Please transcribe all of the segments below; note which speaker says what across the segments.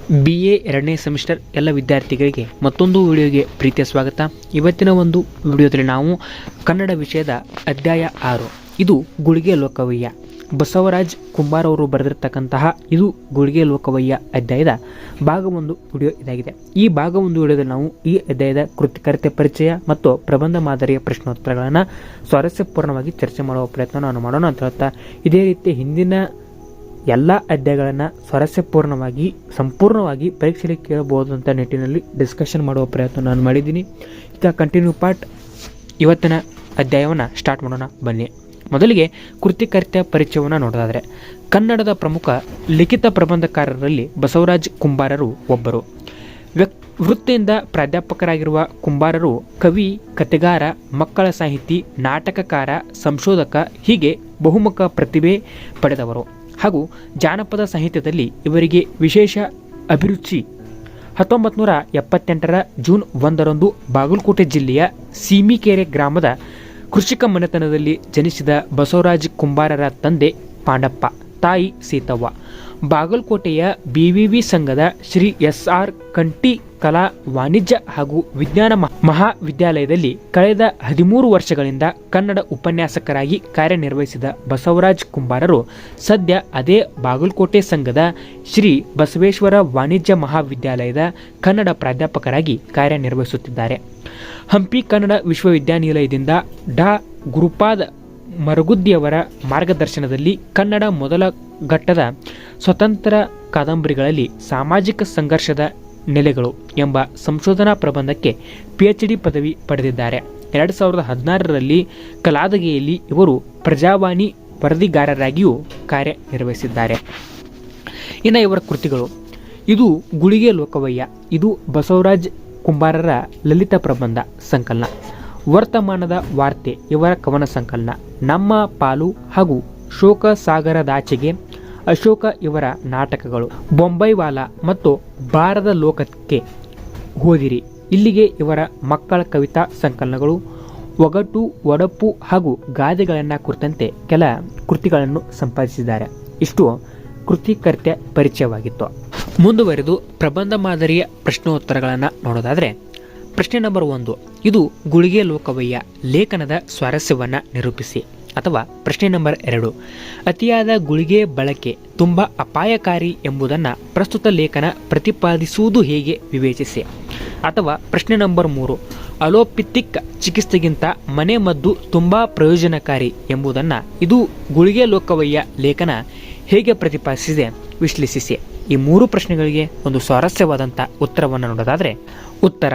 Speaker 1: BA 2ನೇ semester ಎಲ್ಲ ವಿದ್ಯಾರ್ಥಿಗಳಿಗೆ ಮತ್ತೊಂದು ವಿಡಿಯೋಗೆ ಪ್ರೀತಿಯ ಸ್ವಾಗತ. ಇವತ್ತಿನ ಒಂದು ವಿಡಿಯೋದಲ್ಲಿ ನಾವು ಕನ್ನಡ ವಿಷಯದ ಅಧ್ಯಾಯ 6 ಇದು ಗುಳಿಗೆ ಲೋಕವಯ್ಯ ಬಸವರಾಜ್ ಕುಂಬಾರ್ ಅವರು ಬರೆದಿರತಕ್ಕಂತಹ ಇದು ಗುಳಿಗೆ ಲೋಕವಯ್ಯ ಅಧ್ಯಾಯದ ಭಾಗ 1 ವಿಡಿಯೋ ಇದಾಗಿದೆ. ಈ ಭಾಗ 1 ವಿಡಿಯೋದಲ್ಲಿ ನಾವು ಈ ಅಧ್ಯಾಯದ ಕೃತಿಕರ್ತೆ ಪರಿಚಯ ಮತ್ತು ಪ್ರಬಂಧ ಮಾದರಿಯ ಪ್ರಶ್ನೋತ್ತರಗಳನ್ನು ಸ್ವಾರಸ್ಯಪೂರ್ಣವಾಗಿ ಚರ್ಚೆ ಮಾಡುವ ಪ್ರಯತ್ನ ನಾನು ಮಾಡೋಣ ಅಂತ ಹೇಳ್ತಾ, ಇದೇ ರೀತಿ ಹಿಂದಿನ ಎಲ್ಲ ಅಧ್ಯಾಯಗಳನ್ನು ಸ್ವಾರಸ್ಯಪೂರ್ಣವಾಗಿ ಸಂಪೂರ್ಣವಾಗಿ ಪರೀಕ್ಷೆಯಲ್ಲಿ ಕೇಳಬಹುದು ಅಂತ ನಿಟ್ಟಿನಲ್ಲಿ ಡಿಸ್ಕಷನ್ ಮಾಡುವ ಪ್ರಯತ್ನ ನಾನು ಮಾಡಿದ್ದೀನಿ. ಈಗ ಕಂಟಿನ್ಯೂ ಪಾರ್ಟ್ ಇವತ್ತಿನ ಅಧ್ಯಾಯವನ್ನು ಸ್ಟಾರ್ಟ್ ಮಾಡೋಣ ಬನ್ನಿ. ಮೊದಲಿಗೆ ಕೃತಿಕರ್ತೆಯ ಪರಿಚಯವನ್ನು ನೋಡೋದಾದರೆ, ಕನ್ನಡದ ಪ್ರಮುಖ ಲಿಖಿತ ಪ್ರಬಂಧಕಾರರಲ್ಲಿ ಬಸವರಾಜ್ ಕುಂಬಾರರು ಒಬ್ಬರು. ವೃತ್ತಿಯಿಂದ ಪ್ರಾಧ್ಯಾಪಕರಾಗಿರುವ ಕುಂಬಾರರು ಕವಿ, ಕಥೆಗಾರ, ಮಕ್ಕಳ ಸಾಹಿತಿ, ನಾಟಕಕಾರ, ಸಂಶೋಧಕ ಹೀಗೆ ಬಹುಮುಖ ಪ್ರತಿಭೆ ಪಡೆದವರು ಹಾಗೂ ಜಾನಪದ ಸಾಹಿತ್ಯದಲ್ಲಿ ಇವರಿಗೆ ವಿಶೇಷ ಅಭಿರುಚಿ. 1978 ಜೂನ್ 1 ಬಾಗಲಕೋಟೆ ಜಿಲ್ಲೆಯ ಸೀಮಿಕೆರೆ ಗ್ರಾಮದ ಕೃಷಿಕ ಮನೆತನದಲ್ಲಿ ಜನಿಸಿದ ಬಸವರಾಜ್ ಕುಂಬಾರರ ತಂದೆ ಪಾಂಡಪ್ಪ, ತಾಯಿ ಸೀತವ್ವ ಬಾಗಲಕೋಟೆಯ BVV ಸಂಘದ ಶ್ರೀ SR ಕಂಠಿ ಕಲಾ, ವಾಣಿಜ್ಯ ಹಾಗೂ ವಿಜ್ಞಾನ ಮಹಾವಿದ್ಯಾಲಯದಲ್ಲಿ ಕಳೆದ 13 ವರ್ಷಗಳಿಂದ ಕನ್ನಡ ಉಪನ್ಯಾಸಕರಾಗಿ ಕಾರ್ಯನಿರ್ವಹಿಸಿದ ಬಸವರಾಜ್ ಕುಂಬಾರರು ಸದ್ಯ ಅದೇ ಬಾಗಲಕೋಟೆ ಸಂಘದ ಶ್ರೀ ಬಸವೇಶ್ವರ ವಾಣಿಜ್ಯ ಮಹಾವಿದ್ಯಾಲಯದ ಕನ್ನಡ ಪ್ರಾಧ್ಯಾಪಕರಾಗಿ ಕಾರ್ಯನಿರ್ವಹಿಸುತ್ತಿದ್ದಾರೆ. ಹಂಪಿ ಕನ್ನಡ ವಿಶ್ವವಿದ್ಯಾನಿಲಯದಿಂದ ಡಾ ಗುರುಪಾದ ಮರಗುದ್ದಿಯವರ ಮಾರ್ಗದರ್ಶನದಲ್ಲಿ ಕನ್ನಡ ಮೊದಲ ಘಟ್ಟದ ಸ್ವತಂತ್ರ ಕಾದಂಬರಿಗಳಲ್ಲಿ ಸಾಮಾಜಿಕ ಸಂಘರ್ಷದ ನೆಲೆಗಳು ಎಂಬ ಸಂಶೋಧನಾ ಪ್ರಬಂಧಕ್ಕೆ PhD ಪದವಿ ಪಡೆದಿದ್ದಾರೆ. 2016ರಲ್ಲಿ ಕಲಾದಗೆಯಲ್ಲಿ ಇವರು ಪ್ರಜಾವಾಣಿ ವರದಿಗಾರರಾಗಿಯೂ ಕಾರ್ಯನಿರ್ವಹಿಸಿದ್ದಾರೆ. ಇನ್ನು ಇವರ ಕೃತಿಗಳು, ಇದು ಗುಳಿಗೆ ಲೋಕವಯ್ಯ, ಇದು ಬಸವರಾಜ್ ಕುಂಬಾರರ ಲಲಿತ ಪ್ರಬಂಧ ಸಂಕಲನ. ವರ್ತಮಾನದ ವಾರ್ತೆ ಇವರ ಕವನ ಸಂಕಲನ. ನಮ್ಮ ಪಾಲು ಹಾಗೂ ಶೋಕ ಸಾಗರದಾಚೆಗೆ ಅಶೋಕ ಇವರ ನಾಟಕಗಳು. ಬೊಂಬೈವಾಲ ಮತ್ತು ಬಾರದ ಲೋಕಕ್ಕೆ ಹೋದಿರಿ ಇಲ್ಲಿಗೆ ಇವರ ಮಕ್ಕಳ ಕವಿತಾ ಸಂಕಲನಗಳು. ಒಗಟು, ಒಡಪು ಹಾಗೂ ಗಾದೆಗಳನ್ನು ಕುರಿತಂತೆ ಕೆಲ ಕೃತಿಗಳನ್ನು ಸಂಪಾದಿಸಿದ್ದಾರೆ. ಇಷ್ಟು ಕೃತಿಕರ್ತೆ ಪರಿಚಯವಾಗಿತ್ತು. ಮುಂದುವರೆದು ಪ್ರಬಂಧ ಮಾದರಿಯ ಪ್ರಶ್ನೋತ್ತರಗಳನ್ನು ನೋಡೋದಾದರೆ, ಪ್ರಶ್ನೆ ನಂಬರ್ 1, ಇದು ಗುಳಿಗೆ ಲೋಕವಯ್ಯ ಲೇಖನದ ಸ್ವಾರಸ್ಯವನ್ನು ನಿರೂಪಿಸಿ. ಅಥವಾ ಪ್ರಶ್ನೆ ನಂಬರ್ 2, ಅತಿಯಾದ ಗುಳಿಗೆ ಬಳಕೆ ತುಂಬ ಅಪಾಯಕಾರಿ ಎಂಬುದನ್ನು ಪ್ರಸ್ತುತ ಲೇಖನ ಪ್ರತಿಪಾದಿಸುವುದು ಹೇಗೆ ವಿವೇಚಿಸಿ. ಅಥವಾ ಪ್ರಶ್ನೆ ನಂಬರ್ 3, ಅಲೋಪತಿಕ್ ಚಿಕಿತ್ಸೆಗಿಂತ ಮನೆ ಮದ್ದು ತುಂಬ ಪ್ರಯೋಜನಕಾರಿ ಎಂಬುದನ್ನು ಇದು ಗುಳಿಗೆ ಲೋಕವಯ್ಯ ಲೇಖನ ಹೇಗೆ ಪ್ರತಿಪಾದಿಸಿದೆ ವಿಶ್ಲೇಷಿಸಿ. ಈ 3 ಪ್ರಶ್ನೆಗಳಿಗೆ ಒಂದು ಸ್ವಾರಸ್ಯವಾದಂಥ ಉತ್ತರವನ್ನು ನೋಡೋದಾದರೆ, ಉತ್ತರ,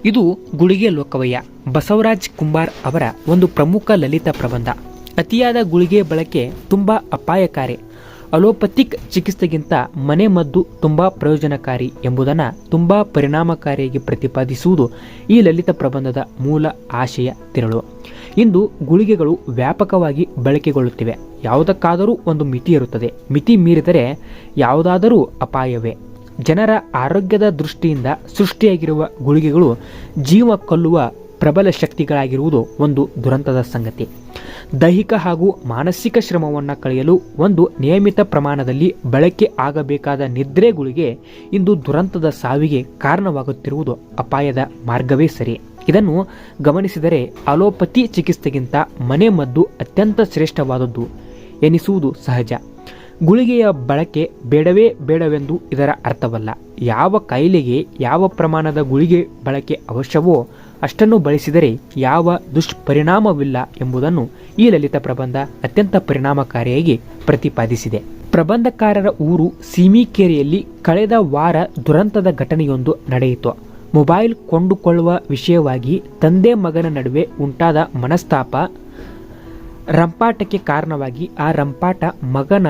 Speaker 1: ಇದು ಗುಳಿಗೆ ಲೋಕವಯ್ಯ ಬಸವರಾಜ್ ಕುಂಬಾರ್ ಅವರ ಒಂದು ಪ್ರಮುಖ ಲಲಿತ ಪ್ರಬಂಧ. ಅತಿಯಾದ ಗುಳಿಗೆ ಬಳಕೆ ತುಂಬ ಅಪಾಯಕಾರಿ, ಅಲೋಪತಿಕ್ ಚಿಕಿತ್ಸೆಗಿಂತ ಮನೆ ಮದ್ದು ತುಂಬ ಪ್ರಯೋಜನಕಾರಿ ಎಂಬುದನ್ನು ತುಂಬ ಪರಿಣಾಮಕಾರಿಯಾಗಿ ಪ್ರತಿಪಾದಿಸುವುದು ಈ ಲಲಿತ ಪ್ರಬಂಧದ ಮೂಲ ಆಶಯ ತಿರುಳು. ಇಂದು ಗುಳಿಗೆಗಳು ವ್ಯಾಪಕವಾಗಿ ಬಳಕೆಗೊಳ್ಳುತ್ತಿವೆ. ಯಾವುದಕ್ಕಾದರೂ ಒಂದು ಮಿತಿ ಇರುತ್ತದೆ. ಮಿತಿ ಮೀರಿದರೆ ಯಾವುದಾದರೂ ಅಪಾಯವೇ. ಜನರ ಆರೋಗ್ಯದ ದೃಷ್ಟಿಯಿಂದ ಸೃಷ್ಟಿಯಾಗಿರುವ ಗುಳಿಗೆಗಳು ಜೀವ ಕೊಲ್ಲುವ ಪ್ರಬಲ ಶಕ್ತಿಗಳಾಗಿರುವುದು ಒಂದು ದುರಂತದ ಸಂಗತಿ. ದೈಹಿಕ ಹಾಗೂ ಮಾನಸಿಕ ಶ್ರಮವನ್ನು ಕಳೆಯಲು ಒಂದು ನಿಯಮಿತ ಪ್ರಮಾಣದಲ್ಲಿ ಬಳಕೆ ಆಗಬೇಕಾದ ನಿದ್ರೆ ಗುಳಿಗೆ ಇಂದು ದುರಂತದ ಸಾವಿಗೆ ಕಾರಣವಾಗುತ್ತಿರುವುದು ಅಪಾಯದ ಮಾರ್ಗವೇ ಸರಿ. ಇದನ್ನು ಗಮನಿಸಿದರೆ ಅಲೋಪತಿ ಚಿಕಿತ್ಸೆಗಿಂತ ಮನೆ ಮದ್ದು ಅತ್ಯಂತ ಶ್ರೇಷ್ಠವಾದದ್ದು ಎನಿಸುವುದು ಸಹಜ. ಗುಳಿಗೆಯ ಬಳಕೆ ಬೇಡವೆಂದು ಇದರ ಅರ್ಥವಲ್ಲ. ಯಾವ ಕಾಯಿಲೆಗೆ ಯಾವ ಪ್ರಮಾಣದ ಗುಳಿಗೆ ಬಳಕೆ ಅವಶ್ಯವೋ ಅಷ್ಟನ್ನು ಬಳಸಿದರೆ ಯಾವ ದುಷ್ಪರಿಣಾಮವಿಲ್ಲ ಎಂಬುದನ್ನು ಈ ಲಲಿತ ಪ್ರಬಂಧ ಅತ್ಯಂತ ಪರಿಣಾಮಕಾರಿಯಾಗಿ ಪ್ರತಿಪಾದಿಸಿದೆ. ಪ್ರಬಂಧಕಾರರ ಊರು ಸೀಮಿಕೆರೆಯಲ್ಲಿ ಕಳೆದ ವಾರ ದುರಂತದ ಘಟನೆಯೊಂದು ನಡೆಯಿತು. ಮೊಬೈಲ್ ಕೊಂಡುಕೊಳ್ಳುವ ವಿಷಯವಾಗಿ ತಂದೆ ಮಗನ ನಡುವೆ ಉಂಟಾದ ಮನಸ್ತಾಪ ರಂಪಾಟಕ್ಕೆ ಕಾರಣವಾಗಿ ಆ ರಂಪಾಟ ಮಗನ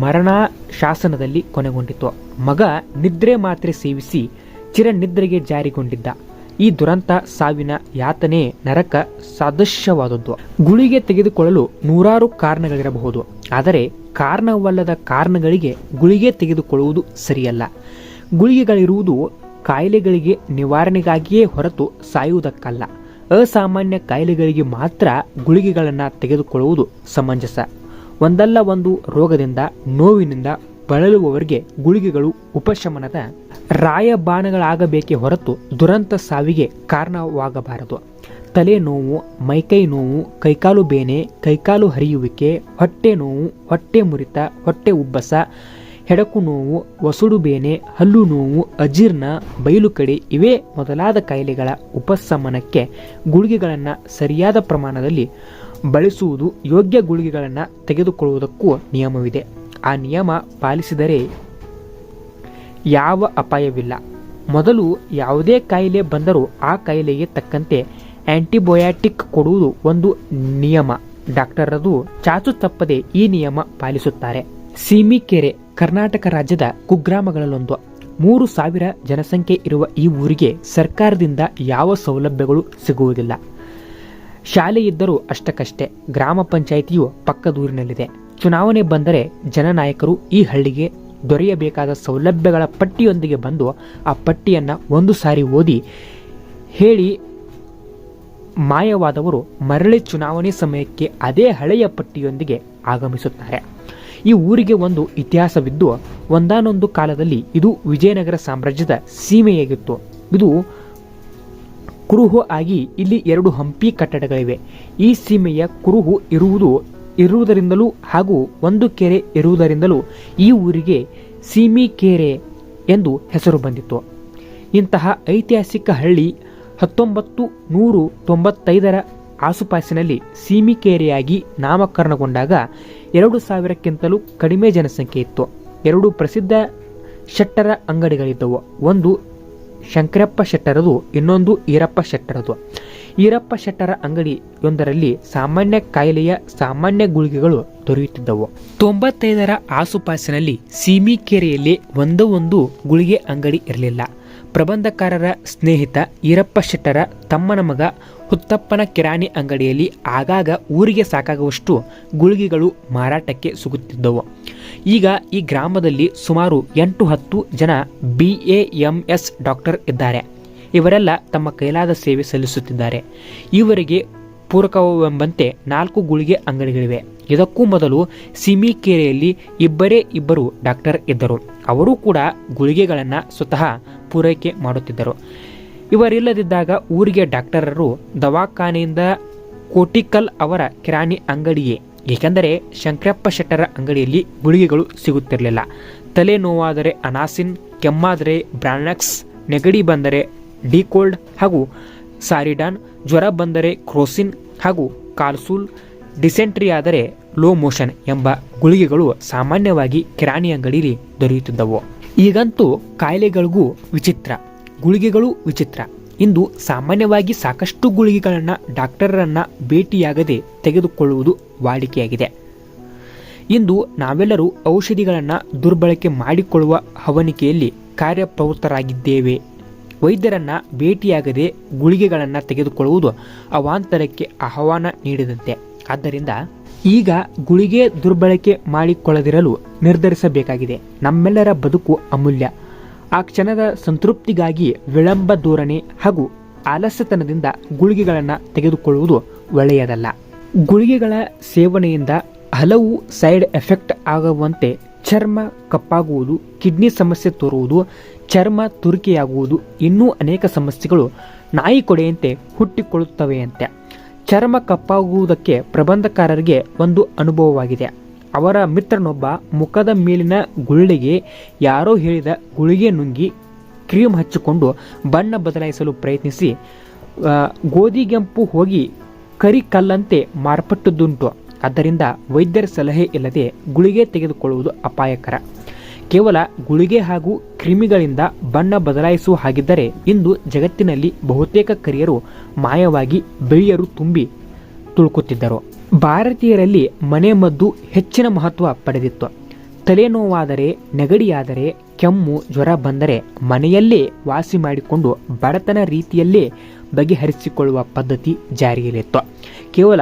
Speaker 1: ಮರಣಾಶಾಸನದಲ್ಲಿ ಕೊನೆಗೊಂಡಿತು. ಮಗ ನಿದ್ರೆ ಮಾತ್ರೆ ಸೇವಿಸಿ ಚಿರನಿದ್ರೆಗೆ ಜಾರಿಗೊಂಡಿದ್ದ. ಈ ದುರಂತ ಸಾವಿನ ಯಾತನೆ ನರಕ ಸದೃಶವಾದದ್ದು. ಗುಳಿಗೆ ತೆಗೆದುಕೊಳ್ಳಲು ನೂರಾರು ಕಾರಣಗಳಿರಬಹುದು, ಆದರೆ ಕಾರಣವಲ್ಲದ ಕಾರಣಗಳಿಗೆ ಗುಳಿಗೆ ತೆಗೆದುಕೊಳ್ಳುವುದು ಸರಿಯಲ್ಲ. ಗುಳಿಗೆಗಳಿರುವುದು ಕಾಯಿಲೆಗಳಿಗೆ ನಿವಾರಣೆಗಾಗಿಯೇ ಹೊರತು ಸಾಯುವುದಕ್ಕಲ್ಲ. ಅಸಾಮಾನ್ಯ ಕಾಯಿಲೆಗಳಿಗೆ ಮಾತ್ರ ಗುಳಿಗೆಗಳನ್ನು ತೆಗೆದುಕೊಳ್ಳುವುದು ಸಮಂಜಸ. ಒಂದಲ್ಲ ಒಂದು ರೋಗದಿಂದ, ನೋವಿನಿಂದ ಬಳಲುವವರಿಗೆ ಗುಳಿಗೆಗಳು ಉಪಶಮನದ ರಾಯಬಾಣಗಳಾಗಬೇಕೇ ಹೊರತು ದುರಂತ ಸಾವಿಗೆ ಕಾರಣವಾಗಬಾರದು. ತಲೆನೋವು, ಮೈಕೈ ನೋವು, ಕೈಕಾಲು ಬೇನೆ, ಕೈಕಾಲು ಹರಿಯುವಿಕೆ, ಹೊಟ್ಟೆ ನೋವು, ಹೊಟ್ಟೆ ಮುರಿತ, ಹೊಟ್ಟೆ ಉಬ್ಬಸ, ಹೆಡಕು ನೋವು, ವಸುಡು ಬೇನೆ, ಹಲ್ಲು ನೋವು, ಅಜೀರ್ಣ, ಬಯಲು ಕಡೆ ಇವೇ ಮೊದಲಾದ ಕಾಯಿಲೆಗಳ ಉಪಶಮನಕ್ಕೆ ಗುಳಿಗೆಗಳನ್ನು ಸರಿಯಾದ ಪ್ರಮಾಣದಲ್ಲಿ ಬಳಸುವುದು, ಯೋಗ್ಯ ಗುಳಿಗೆಗಳನ್ನು ತೆಗೆದುಕೊಳ್ಳುವುದಕ್ಕೂ ನಿಯಮವಿದೆ. ಆ ನಿಯಮ ಪಾಲಿಸಿದರೆ ಯಾವ ಅಪಾಯವಿಲ್ಲ. ಮೊದಲು ಯಾವುದೇ ಕಾಯಿಲೆ ಬಂದರೂ ಆ ಕಾಯಿಲೆಗೆ ತಕ್ಕಂತೆ ಆಂಟಿಬಯೋಟಿಕ್ ಕೊಡುವುದು ಒಂದು ನಿಯಮ. ಡಾಕ್ಟರದು ಚಾಚು ತಪ್ಪದೆ ಈ ನಿಯಮ ಪಾಲಿಸುತ್ತಾರೆ. ಸೀಮಿಕೆರೆ ಕರ್ನಾಟಕ ರಾಜ್ಯದ ಕುಗ್ರಾಮಗಳಲ್ಲೊಂದು. 3,000 ಜನಸಂಖ್ಯೆ ಇರುವ ಈ ಊರಿಗೆ ಸರ್ಕಾರದಿಂದ ಯಾವ ಸೌಲಭ್ಯಗಳು ಸಿಗುವುದಿಲ್ಲ. ಶಾಲೆ ಇದ್ದರೂ ಅಷ್ಟಕ್ಕಷ್ಟೇ. ಗ್ರಾಮ ಪಂಚಾಯಿತಿಯು ಪಕ್ಕದೂರಿನಲ್ಲಿದೆ. ಚುನಾವಣೆ ಬಂದರೆ ಜನನಾಯಕರು ಈ ಹಳ್ಳಿಗೆ ದೊರೆಯಬೇಕಾದ ಸೌಲಭ್ಯಗಳ ಪಟ್ಟಿಯೊಂದಿಗೆ ಬಂದು ಆ ಪಟ್ಟಿಯನ್ನು ಒಂದು ಸಾರಿ ಓದಿ ಹೇಳಿ ಮಾಯವಾದವರು ಮರಳಿ ಚುನಾವಣೆ ಸಮಯಕ್ಕೆ ಅದೇ ಹಳೆಯ ಪಟ್ಟಿಯೊಂದಿಗೆ ಆಗಮಿಸುತ್ತಾರೆ. ಈ ಊರಿಗೆ ಒಂದು ಇತಿಹಾಸವಿದ್ದು, ಒಂದಾನೊಂದು ಕಾಲದಲ್ಲಿ ಇದು ವಿಜಯನಗರ ಸಾಮ್ರಾಜ್ಯದ ಸೀಮೆಯಾಗಿತ್ತು. ಇದು ಕುರುಹು ಆಗಿ ಇಲ್ಲಿ 2 ಹಂಪಿ ಕಟ್ಟಡಗಳಿವೆ. ಈ ಸೀಮೆಯ ಕುರುಹು ಇರುವುದರಿಂದಲೂ ಹಾಗೂ ಒಂದು ಕೆರೆ ಇರುವುದರಿಂದಲೂ ಈ ಊರಿಗೆ ಸೀಮಿಕೆರೆ ಎಂದು ಹೆಸರು ಬಂದಿತ್ತು. ಇಂತಹ ಐತಿಹಾಸಿಕ ಹಳ್ಳಿ 1995ರ ಆಸುಪಾಸಿನಲ್ಲಿ ಸೀಮಿಕೆರೆಯಾಗಿ ನಾಮಕರಣಗೊಂಡಾಗ 2,000ಕ್ಕಿಂತಲೂ ಕಡಿಮೆ ಜನಸಂಖ್ಯೆ ಇತ್ತು. 2 ಪ್ರಸಿದ್ಧ ಶೆಟ್ಟರ ಅಂಗಡಿಗಳಿದ್ದವು. ಒಂದು ಶಂಕರಪ್ಪ ಶೆಟ್ಟರದು, ಇನ್ನೊಂದು ಈರಪ್ಪ ಶೆಟ್ಟರದು. ಈರಪ್ಪ ಶೆಟ್ಟರ ಅಂಗಡಿಯೊಂದರಲ್ಲಿ ಸಾಮಾನ್ಯ ಕಾಯಿಲೆಯ ಸಾಮಾನ್ಯ ಗುಳಿಗೆಗಳು ದೊರೆಯುತ್ತಿದ್ದವು. 95ರ ಆಸುಪಾಸಿನಲ್ಲಿ ಸೀಮಿಕೆರೆಯಲ್ಲಿ ಒಂದು ಗುಳಿಗೆ ಅಂಗಡಿ ಇರಲಿಲ್ಲ. ಪ್ರಬಂಧಕಾರರ ಸ್ನೇಹಿತ ಈರಪ್ಪ ಶೆಟ್ಟರ ತಮ್ಮನ ಮಗ ಹುತ್ತಪ್ಪನ ಕಿರಾಣಿ ಅಂಗಡಿಯಲ್ಲಿ ಆಗಾಗ ಊರಿಗೆ ಸಾಕಾಗುವಷ್ಟು ಗುಳಿಗೆಗಳು ಮಾರಾಟಕ್ಕೆ ಸಿಗುತ್ತಿದ್ದವು. ಈಗ ಈ ಗ್ರಾಮದಲ್ಲಿ ಸುಮಾರು 8-10 ಜನ BAMS ಡಾಕ್ಟರ್ ಇದ್ದಾರೆ. ಇವರೆಲ್ಲ ತಮ್ಮ ಕೈಲಾದ ಸೇವೆ ಸಲ್ಲಿಸುತ್ತಿದ್ದಾರೆ. ಇವರಿಗೆ ಪೂರಕವೆಂಬಂತೆ 4 ಗುಳಿಗೆ ಅಂಗಡಿಗಳಿವೆ. ಇದಕ್ಕೂ ಮೊದಲು ಸೀಮಿಕೆರೆಯಲ್ಲಿ ಇಬ್ಬರು ಡಾಕ್ಟರ್ ಇದ್ದರು. ಅವರು ಕೂಡ ಗುಳಿಗೆಗಳನ್ನು ಸ್ವತಃ ಪೂರೈಕೆ ಮಾಡುತ್ತಿದ್ದರು. ಇವರಿಲ್ಲದಿದ್ದಾಗ ಊರಿಗೆ ಡಾಕ್ಟರರು ದವಾಖಾನೆಯಿಂದ ಕೋಟಿಕಲ್ ಅವರ ಕಿರಾಣಿ ಅಂಗಡಿಯೇ. ಏಕೆಂದರೆ ಶಂಕರಪ್ಪ ಶೆಟ್ಟರ ಅಂಗಡಿಯಲ್ಲಿ ಗುಳಿಗೆಗಳು ಸಿಗುತ್ತಿರಲಿಲ್ಲ. ತಲೆ ನೋವಾದರೆ ಅನಾಸಿನ್, ಕೆಮ್ಮಾದರೆ ಬ್ರಾನಕ್ಸ್, ನೆಗಡಿ ಬಂದರೆ ಡಿಕೋಲ್ಡ್ ಹಾಗೂ ಸಾರಿಡಾನ್, ಜ್ವರ ಬಂದರೆ ಕ್ರೋಸಿನ್ ಹಾಗೂ ಕಾಲ್ಸೂಲ್, ಡಿಸೆಂಟ್ರಿ ಆದರೆ ಲೋ ಮೋಷನ್ ಎಂಬ ಗುಳಿಗೆಗಳು ಸಾಮಾನ್ಯವಾಗಿ ಕಿರಾಣಿ ಅಂಗಡಿಯಲ್ಲಿ ದೊರೆಯುತ್ತಿದ್ದವು. ಈಗಂತೂ ಕಾಯಿಲೆಗಳಿಗೂ ವಿಚಿತ್ರ, ಗುಳಿಗೆಗಳು ವಿಚಿತ್ರ. ಇಂದು ಸಾಮಾನ್ಯವಾಗಿ ಸಾಕಷ್ಟು ಗುಳಿಗೆಗಳನ್ನು ಡಾಕ್ಟರನ್ನು ಭೇಟಿಯಾಗದೆ ತೆಗೆದುಕೊಳ್ಳುವುದು ವಾಡಿಕೆಯಾಗಿದೆ. ಇಂದು ನಾವೆಲ್ಲರೂ ಔಷಧಿಗಳನ್ನು ದುರ್ಬಳಕೆ ಮಾಡಿಕೊಳ್ಳುವ ಹವಣಿಕೆಯಲ್ಲಿ ಕಾರ್ಯಪ್ರವೃತ್ತರಾಗಿದ್ದೇವೆ. ವೈದ್ಯರನ್ನು ಭೇಟಿಯಾಗದೆ ಗುಳಿಗೆಗಳನ್ನು ತೆಗೆದುಕೊಳ್ಳುವುದು ಅವಾಂತರಕ್ಕೆ ಆಹ್ವಾನ ನೀಡಿದಂತೆ. ಆದ್ದರಿಂದ ಈಗ ಗುಳಿಗೆ ದುರ್ಬಳಕೆ ಮಾಡಿಕೊಳ್ಳದಿರಲು ನಿರ್ಧರಿಸಬೇಕಾಗಿದೆ. ನಮ್ಮೆಲ್ಲರ ಬದುಕು ಅಮೂಲ್ಯ. ಆ ಕ್ಷಣದ ಸಂತೃಪ್ತಿಗಾಗಿ ವಿಳಂಬ ಧೋರಣೆ ಹಾಗೂ ಆಲಸ್ಯತನದಿಂದ ಗುಳಿಗೆಗಳನ್ನು ತೆಗೆದುಕೊಳ್ಳುವುದು ಒಳ್ಳೆಯದಲ್ಲ. ಗುಳಿಗೆಗಳ ಸೇವನೆಯಿಂದ ಹಲವು ಸೈಡ್ ಎಫೆಕ್ಟ್ ಆಗುವಂತೆ ಚರ್ಮ ಕಪ್ಪಾಗುವುದು, ಕಿಡ್ನಿ ಸಮಸ್ಯೆ ತೋರುವುದು, ಚರ್ಮ ತುರಿಕೆಯಾಗುವುದು, ಇನ್ನೂ ಅನೇಕ ಸಮಸ್ಯೆಗಳು ನಾಯಿ ಕೊಡೆಯಂತೆ ಹುಟ್ಟಿಕೊಳ್ಳುತ್ತವೆಯಂತೆ. ಚರ್ಮ ಕಪ್ಪಾಗುವುದಕ್ಕೆ ಪ್ರಬಂಧಕಾರರಿಗೆ ಒಂದು ಅನುಭವವಾಗಿದೆ. ಅವರ ಮಿತ್ರನೊಬ್ಬ ಮುಖದ ಮೇಲಿನ ಗುಳ್ಳೆಗೆ ಯಾರೋ ಹೇಳಿದ ಗುಳಿಗೆ ನುಂಗಿ ಕ್ರೀಮ್ ಹಚ್ಚಿಕೊಂಡು ಬಣ್ಣ ಬದಲಾಯಿಸಲು ಪ್ರಯತ್ನಿಸಿ ಗೋಧಿಗೆಂಪು ಹೋಗಿ ಕರಿ ಕಲ್ಲಂತೆ ಮಾರ್ಪಟ್ಟುದುಂಟು. ಆದ್ದರಿಂದ ವೈದ್ಯರ ಸಲಹೆ ಇಲ್ಲದೆ ಗುಳಿಗೆ ತೆಗೆದುಕೊಳ್ಳುವುದು ಅಪಾಯಕರ. ಕೇವಲ ಗುಳಿಗೆ ಹಾಗೂ ಕ್ರಿಮಿಗಳಿಂದ ಬಣ್ಣ ಬದಲಾಯಿಸುವ ಹಾಗಿದ್ದರೆ ಇಂದು ಜಗತ್ತಿನಲ್ಲಿ ಬಹುತೇಕ ಕರಿಯರು ಮಾಯವಾಗಿ ಬಿಳಿಯರು ತುಂಬಿ ತುಳುಕುತ್ತಿದ್ದರು. ಭಾರತೀಯರಲ್ಲಿ ಮನೆಮದ್ದು ಹೆಚ್ಚಿನ ಮಹತ್ವ ಪಡೆದಿತ್ತು. ತಲೆನೋವಾದರೆ, ನೆಗಡಿಯಾದರೆ, ಕೆಮ್ಮು, ಜ್ವರ ಬಂದರೆ ಮನೆಯಲ್ಲೇ ವಾಸಿ ಮಾಡಿಕೊಂಡು ಬಡತನ ರೀತಿಯಲ್ಲೇ ಬಗೆಹರಿಸಿಕೊಳ್ಳುವ ಪದ್ಧತಿ ಜಾರಿಯಲ್ಲಿತ್ತು. ಕೇವಲ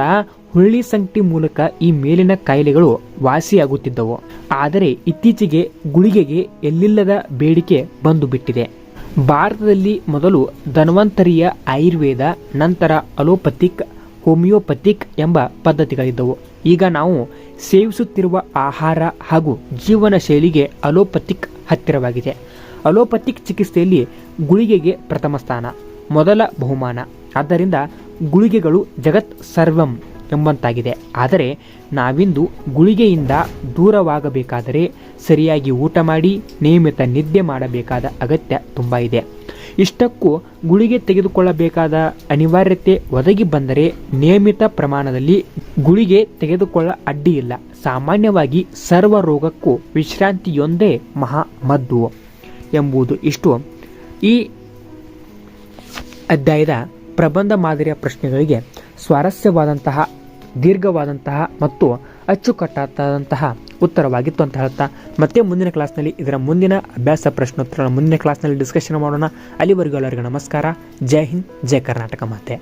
Speaker 1: ಹುಳ್ಳಿ ಸಂಕಟಿ ಮೂಲಕ ಈ ಮೇಲಿನ ಕಾಯಿಲೆಗಳು ವಾಸಿಯಾಗುತ್ತಿದ್ದವು. ಆದರೆ ಇತ್ತೀಚೆಗೆ ಗುಳಿಗೆಗೆ ಎಲ್ಲಿಲ್ಲದ ಬೇಡಿಕೆ ಬಂದು ಬಿಟ್ಟಿದೆ. ಭಾರತದಲ್ಲಿ ಮೊದಲು ಧನ್ವಂತರಿಯ ಆಯುರ್ವೇದ, ನಂತರ ಅಲೋಪತಿಕ್, ಹೋಮಿಯೋಪಥಿಕ್ ಎಂಬ ಪದ್ಧತಿಗಳಿದ್ದವು. ಈಗ ನಾವು ಸೇವಿಸುತ್ತಿರುವ ಆಹಾರ ಹಾಗೂ ಜೀವನ ಶೈಲಿಗೆ ಅಲೋಪಥಿಕ್ ಹತ್ತಿರವಾಗಿದೆ. ಅಲೋಪಥಿಕ್ ಚಿಕಿತ್ಸೆಯಲ್ಲಿ ಗುಳಿಗೆಗೆ ಪ್ರಥಮ ಸ್ಥಾನ, ಮೊದಲ ಬಹುಮಾನ. ಆದ್ದರಿಂದ ಗುಳಿಗೆಗಳು ಜಗತ್ ಸರ್ವಂ ಎಂಬಂತಾಗಿದೆ. ಆದರೆ ನಾವಿಂದು ಗುಳಿಗೆಯಿಂದ ದೂರವಾಗಬೇಕಾದರೆ ಸರಿಯಾಗಿ ಊಟ ಮಾಡಿ ನಿಯಮಿತ ನಿದ್ದೆ ಮಾಡಬೇಕಾದ ಅಗತ್ಯ ತುಂಬ ಇದೆ. ಇಷ್ಟಕ್ಕೂ ಗುಳಿಗೆ ತೆಗೆದುಕೊಳ್ಳಬೇಕಾದ ಅನಿವಾರ್ಯತೆ ಒದಗಿ ಬಂದರೆ ನಿಯಮಿತ ಪ್ರಮಾಣದಲ್ಲಿ ಗುಳಿಗೆ ತೆಗೆದುಕೊಳ್ಳ ಅಡ್ಡಿಯಿಲ್ಲ. ಸಾಮಾನ್ಯವಾಗಿ ಸರ್ವ ರೋಗಕ್ಕೂ ವಿಶ್ರಾಂತಿಯೊಂದೇ ಮಹಾಮದ್ದು ಎಂಬುದು ಇಷ್ಟು ಈ ಅಧ್ಯಾಯದ ಪ್ರಬಂಧ ಮಾದರಿಯ ಪ್ರಶ್ನೆಗಳಿಗೆ ಸ್ವಾರಸ್ಯವಾದಂತಹ, ದೀರ್ಘವಾದಂತಹ ಮತ್ತು ಅಚ್ಚುಕಟ್ಟಾದಂತಹ ಉತ್ತರವಾಗಿತ್ತು ಅಂತ ಹೇಳ್ತಾ ಮತ್ತೆ ಮುಂದಿನ ಕ್ಲಾಸ್ನಲ್ಲಿ ಇದರ ಮುಂದಿನ ಅಭ್ಯಾಸ ಪ್ರಶ್ನೋತ್ತರ ಮುಂದಿನ ಕ್ಲಾಸ್ನಲ್ಲಿ ಡಿಸ್ಕಷನ್ ಮಾಡೋಣ. ಅಲ್ಲಿವರೆಗೂ ಎಲ್ಲರಿಗೂ ನಮಸ್ಕಾರ. ಜೈ ಹಿಂದ್, ಜೈ ಕರ್ನಾಟಕ ಮಾತೆ.